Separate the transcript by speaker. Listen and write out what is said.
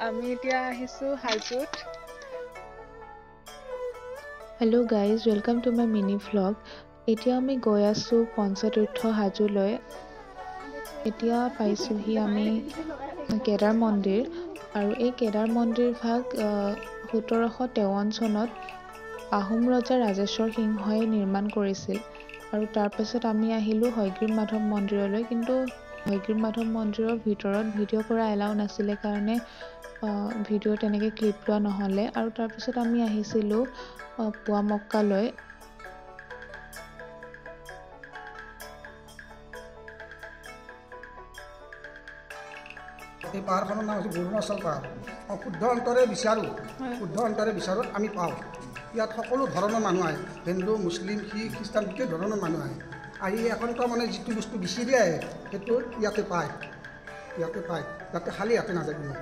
Speaker 1: আমি এতিয়া আহিছো হাজোত।
Speaker 2: Hello' guys, welcome to my mini vlog. এতিয়া আমি গৈ আছোঁ পঞ্চতীৰ্থ হাজোলৈ। এতিয়া পাইছোঁহি আমি কেদাৰ মন্দিৰ, আৰু এই কেদাৰ মন্দিৰ ভাগ 1753 চনত আহোম ৰজা ৰাজেশ্বৰ সিংহই নিৰ্মাণ কৰিছিল। আৰু তাৰপাছত আমি আহিলোঁ হয়গ্ৰীৱ মাধৱ মন্দিৰলৈ, কিন্তু হয়গ্ৰীৱ মাধৱ মন্দিৰৰ ভিতৰত ভিডিঅ' কৰা এলাউ নাছিলে কাৰণে ভিডিঅ' তেনেকৈ ক্লিপ লোৱা নহ'লে। আৰু তাৰপিছত আমি আহিছিলোঁ পুৱামক্কালৈ।
Speaker 3: এই পাহাৰখনৰ নাম হৈছে অৰুণাচল পাহাৰ। শুদ্ধ অন্তৰে বিচাৰোঁ আমি পাওঁ। ইয়াত সকলো ধৰণৰ মানুহ আহে, হিন্দু, মুছলিম, শিখ, খ্ৰীষ্টান গোটেই ধৰণৰ মানুহ আহে। আহি এখনতো মানে যিটো বস্তু বিচাৰি আহে সেইটো ইয়াতে পায়, ইয়াতে খালী হাতে নাযায় কোনো।